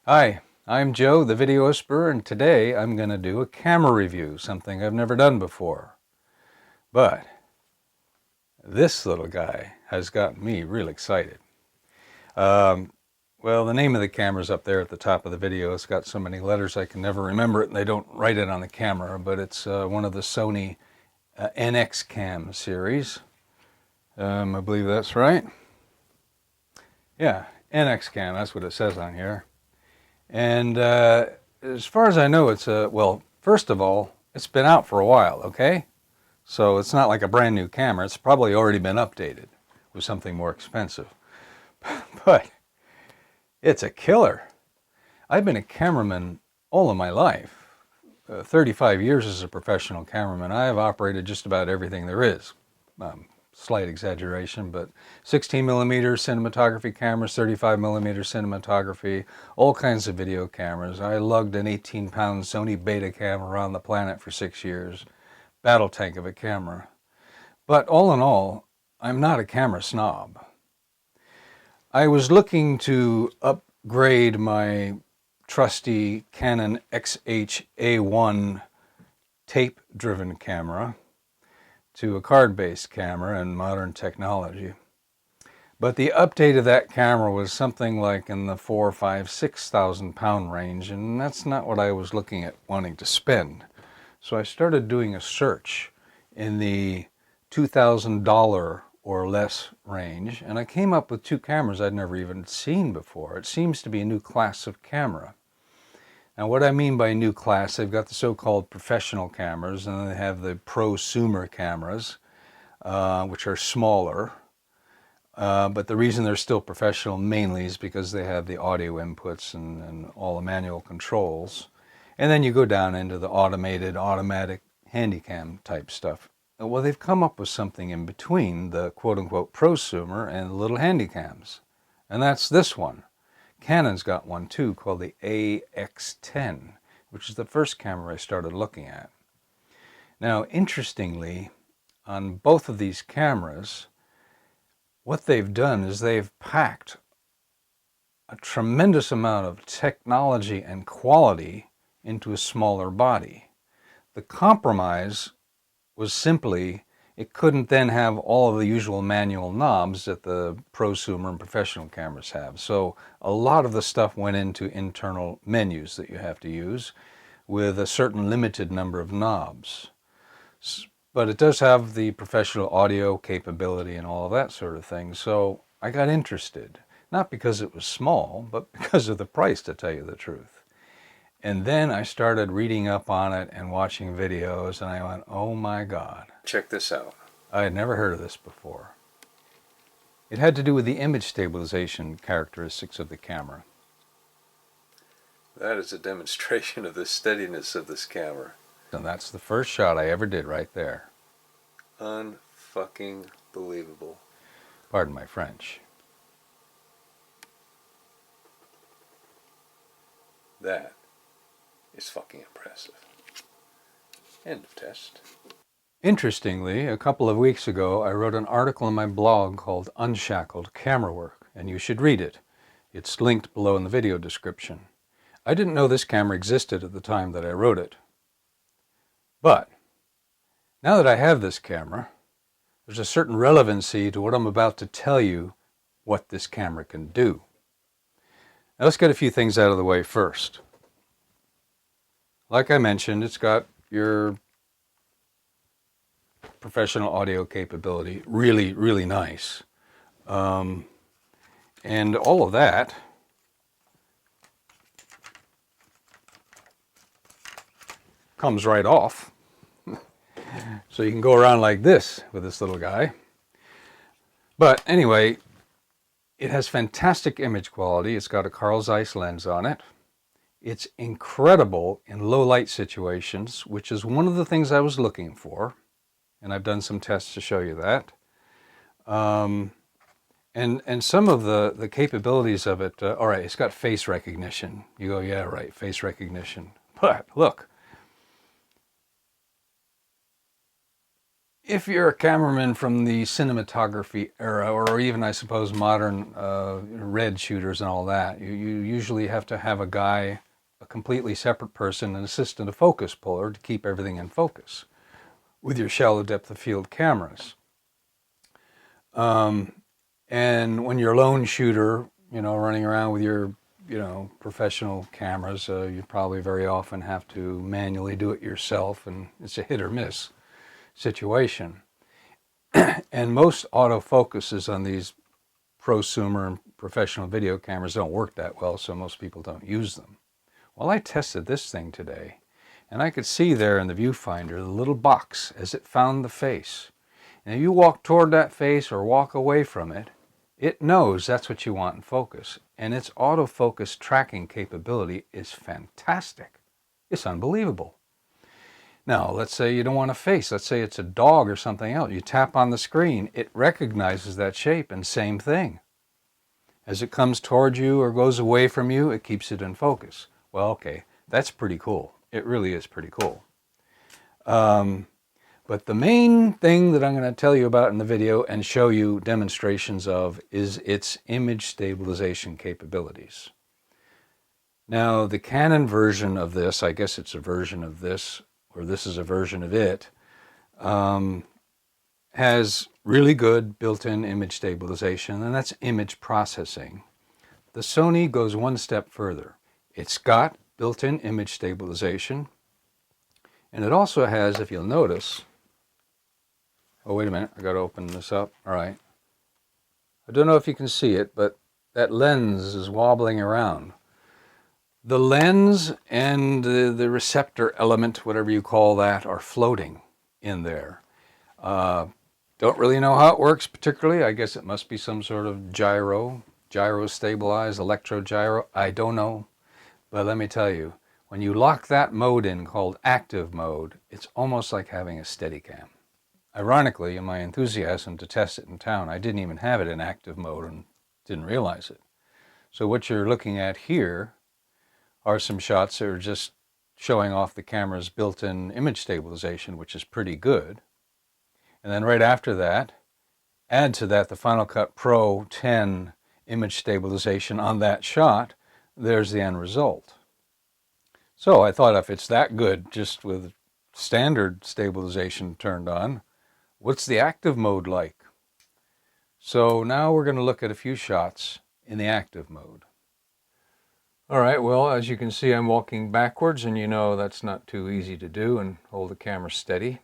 Hi, I'm Joe, the Video Whisperer, and today I'm going to do a camera review, something I've never done before. But this little guy has got me real excited. Well, the name of the camera's up there at the top of the video. It's got so many letters I can never remember it, and they don't write it on the camera, but it's one of the Sony NX Cam series. I believe that's right. Yeah, NX Cam, that's what it says on here. And as far as I know, it's well, first of all, it's been out for a while, okay? So it's not like a brand new camera. It's probably already been updated with something more expensive. But it's a killer. I've been a cameraman all of my life. 35 years as a professional cameraman. I have operated just about everything there is. Slight exaggeration, but 16 millimeter cinematography cameras, 35 millimeter cinematography, all kinds of video cameras. I lugged an 18-pound Sony Betacam around the planet for 6 years. Battle tank of a camera. But all in all, I'm not a camera snob. I was looking to upgrade my trusty Canon XH-A1 tape-driven camera to a card-based camera and modern technology. But the update of that camera was something like in the 4,000, 5,000, 6,000 pound range, and that's not what I was looking at wanting to spend. So I started doing a search in the $2,000 or less range, and I came up with two cameras I'd never even seen before. It seems to be a new class of camera. Now, what I mean by new class, they've got the so-called professional cameras, and then they have the prosumer cameras, which are smaller. But the reason they're still professional mainly is because they have the audio inputs and all the manual controls. And then you go down into the automatic handycam type stuff. Well, they've come up with something in between the quote-unquote prosumer and the little handycams. And that's this one. Canon's got one too called the AX10, which is the first camera I started looking at. Now, interestingly, on both of these cameras, what they've done is they've packed a tremendous amount of technology and quality into a smaller body. The compromise was simply it couldn't then have all of the usual manual knobs that the prosumer and professional cameras have. So a lot of the stuff went into internal menus that you have to use with a certain limited number of knobs. But it does have the professional audio capability and all of that sort of thing. So I got interested, not because it was small, but because of the price, to tell you the truth. And then I started reading up on it and watching videos, and I went, oh my God. Check this out. I had never heard of this before. It had to do with the image stabilization characteristics of the camera. That is a demonstration of the steadiness of this camera. And that's the first shot I ever did right there. Unfucking believable. Pardon my French. That is fucking impressive. End of test. Interestingly, a couple of weeks ago, I wrote an article on my blog called Unshackled Camera Work, and you should read it. It's linked below in the video description. I didn't know this camera existed at the time that I wrote it. But now that I have this camera, there's a certain relevancy to what I'm about to tell you what this camera can do. Now let's get a few things out of the way first. Like I mentioned, it's got your professional audio capability, really, really nice. And all of that comes right off. So you can go around like this with this little guy. But anyway, it has fantastic image quality. It's got a Carl Zeiss lens on it. It's incredible in low light situations, which is one of the things I was looking for. And I've done some tests to show you that. And some of the capabilities of it, all right, it's got face recognition. You go, yeah, right, face recognition. But look, If you're a cameraman from the cinematography era, or even I suppose modern red shooters and all that, you usually have to have a guy, a completely separate person, an assistant, a focus puller to keep everything in focus with your shallow depth of field cameras. And when you're a lone shooter, running around with your, professional cameras, you probably very often have to manually do it yourself, and it's a hit or miss situation. And most autofocuses on these prosumer and professional video cameras don't work that well, so most people don't use them. Well, I tested this thing today, and I could see there in the viewfinder the little box as it found the face. And if you walk toward that face or walk away from it, it knows that's what you want in focus. And its autofocus tracking capability is fantastic. It's unbelievable. Now, let's say you don't want a face. Let's say it's a dog or something else. You tap on the screen, it recognizes that shape, and same thing. As it comes towards you or goes away from you, it keeps it in focus. Well, okay, that's pretty cool. It really is pretty cool. But the main thing that I'm going to tell you about in the video and show you demonstrations of is its image stabilization capabilities. Now, the Canon version of this, I guess it's a version of this, or this is a version of it, has really good built-in image stabilization, and that's image processing. The Sony goes one step further. It's got built-in image stabilization, and it also has, if you'll notice, oh, wait a minute, I got to open this up. All right. I don't know if you can see it, but that lens is wobbling around. The lens and the receptor element, whatever you call that, are floating in there. Don't really know how it works particularly. I guess it must be some sort of gyro stabilized, electro gyro. I don't know. But let me tell you, when you lock that mode in called active mode, it's almost like having a Steadicam. Ironically, in my enthusiasm to test it in town, I didn't even have it in active mode and didn't realize it. So what you're looking at here are some shots that are just showing off the camera's built-in image stabilization, which is pretty good. And then right after that, add to that the Final Cut Pro 10 image stabilization on that shot, there's the end result. So I thought if it's that good just with standard stabilization turned on, what's the active mode like? So now we're going to look at a few shots in the active mode. All right, well, as you can see, I'm walking backwards, and you know that's not too easy to do and hold the camera steady.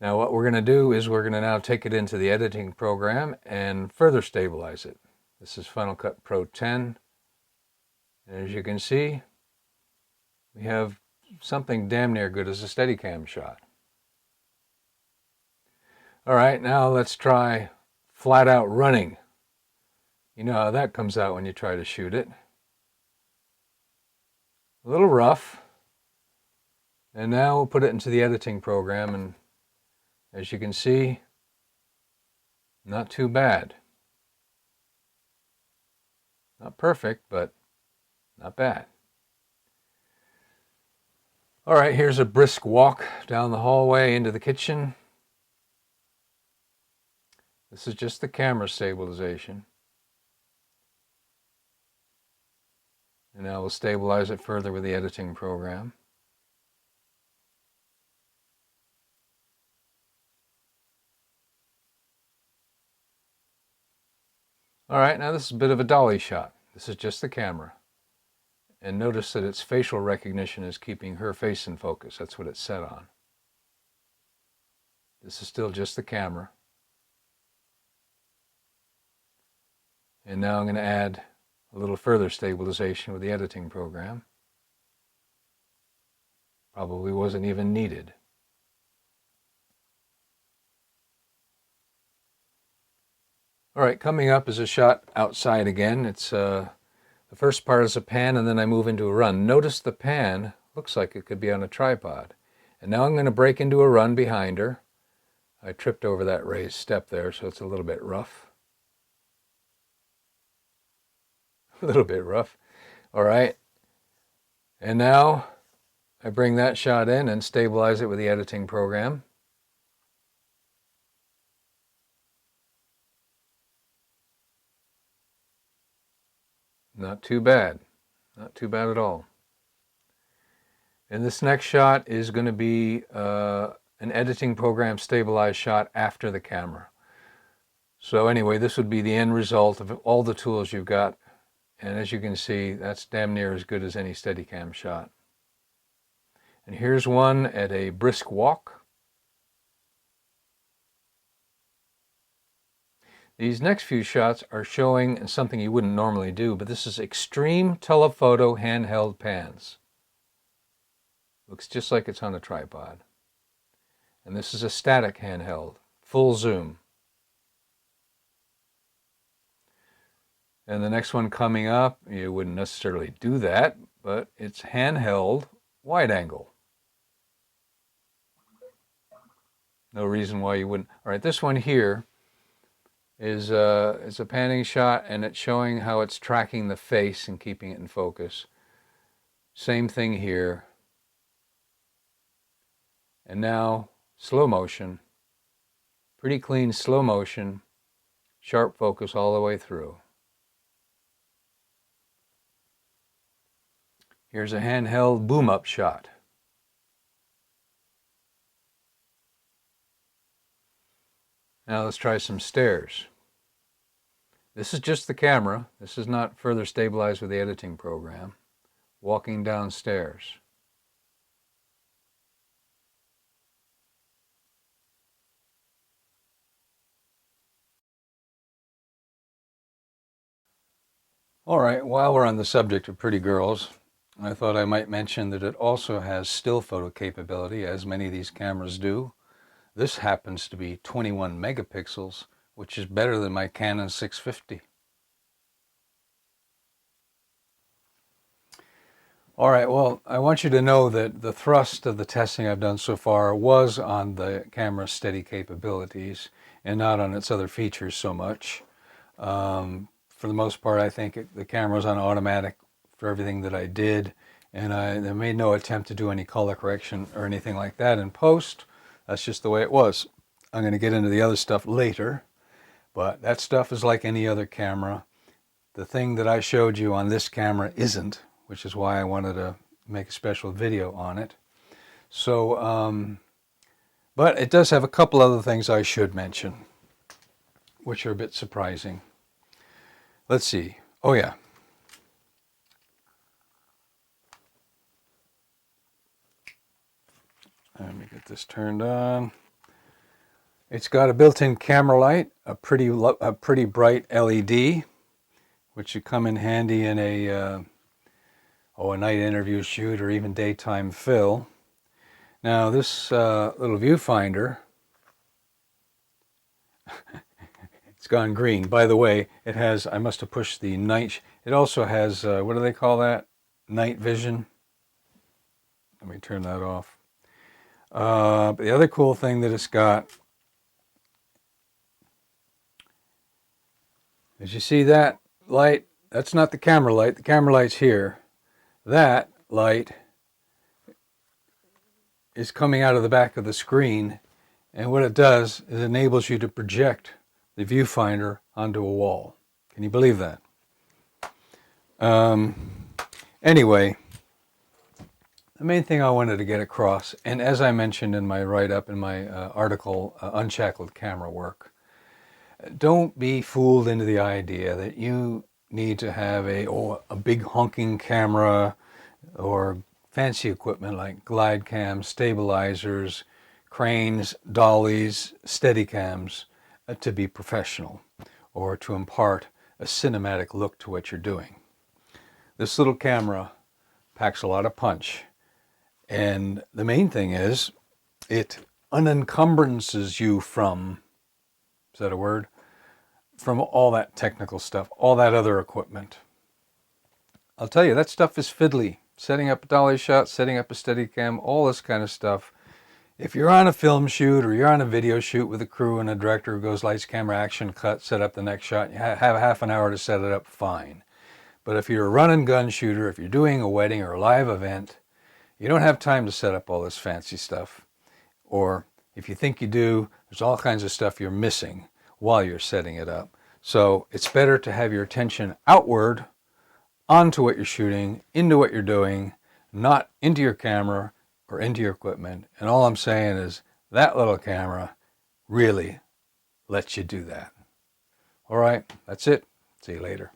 Now what we're going to do is we're going to now take it into the editing program and further stabilize it. This is Final Cut Pro 10. And as you can see, we have something damn near good as a Steadicam shot. All right, now let's try flat out running. You know how that comes out when you try to shoot it. A little rough. And now we'll put it into the editing program, and as you can see, not too bad. Not perfect, but not bad. All right, here's a brisk walk down the hallway into the kitchen. This is just the camera stabilization. And now we'll stabilize it further with the editing program. All right, now this is a bit of a dolly shot. This is just the camera. And notice that its facial recognition is keeping her face in focus. That's what it's set on. This is still just the camera. And now I'm going to add a little further stabilization with the editing program. Probably wasn't even needed. All right, coming up is a shot outside again. It's the first part is a pan, and then I move into a run. Notice the pan looks like it could be on a tripod. And now I'm going to break into a run behind her. I tripped over that raised step there, so it's a little bit rough. A little bit rough. All right. And now I bring that shot in and stabilize it with the editing program. Not too bad. Not too bad at all. And this next shot is going to be an editing program stabilized shot after the camera. So anyway, this would be the end result of all the tools you've got. And as you can see, that's damn near as good as any Steadicam shot. And here's one at a brisk walk. These next few shots are showing something you wouldn't normally do, but this is extreme telephoto handheld pans. Looks just like it's on a tripod. And this is a static handheld, full zoom. And the next one coming up, you wouldn't necessarily do that, but it's handheld wide angle. No reason why you wouldn't. All right, this one here is a panning shot, and it's showing how it's tracking the face and keeping it in focus. Same thing here. And now slow motion, pretty clean slow motion, sharp focus all the way through. Here's a handheld boom up shot. Now let's try some stairs. This is just the camera. This is not further stabilized with the editing program. Walking downstairs. All right, while we're on the subject of pretty girls, I thought I might mention that it also has still photo capability, as many of these cameras do. This happens to be 21 megapixels, which is better than my Canon 650. All right, well, I want you to know that the thrust of the testing I've done so far was on the camera's steady capabilities and not on its other features so much. For the most part, I think the camera's on automatic for everything that I did, and I made no attempt to do any color correction or anything like that in post. That's just the way it was. I'm going to get into the other stuff later, but that stuff is like any other camera. The thing that I showed you on this camera isn't, which is why I wanted to make a special video on it. So, but it does have a couple other things I should mention, which are a bit surprising. Let's see. Oh yeah. Let me get this turned on. It's got a built-in camera light, a pretty bright LED, which should come in handy in a night interview shoot or even daytime fill. Now this little viewfinder, it's gone green. By the way, it has, I must have pushed the night, it also has, what do they call that? Night vision. Let me turn that off. But the other cool thing that it's got is, you see that light? That's not the camera light. The camera light's here. That light is coming out of the back of the screen, and what it does is enables you to project the viewfinder onto a wall. Can you believe that? Anyway, the main thing I wanted to get across, and as I mentioned in my write-up in my article, Untitled Camera Work, don't be fooled into the idea that you need to have a big honking camera or fancy equipment like glide cams, stabilizers, cranes, dollies, steadicams to be professional or to impart a cinematic look to what you're doing. This little camera packs a lot of punch, and the main thing is it unencumbrances you from, is that a word? From all that technical stuff, all that other equipment. I'll tell you, that stuff is fiddly. Setting up a dolly shot, setting up a Steadicam, all this kind of stuff. If you're on a film shoot or you're on a video shoot with a crew and a director who goes lights, camera, action, cut, set up the next shot, you have half an hour to set it up, fine. But if you're a run and gun shooter, if you're doing a wedding or a live event, you don't have time to set up all this fancy stuff. Or if you think you do, there's all kinds of stuff you're missing while you're setting it up. So it's better to have your attention outward onto what you're shooting, into what you're doing, not into your camera or into your equipment. And all I'm saying is that little camera really lets you do that. All right, that's it. See you later.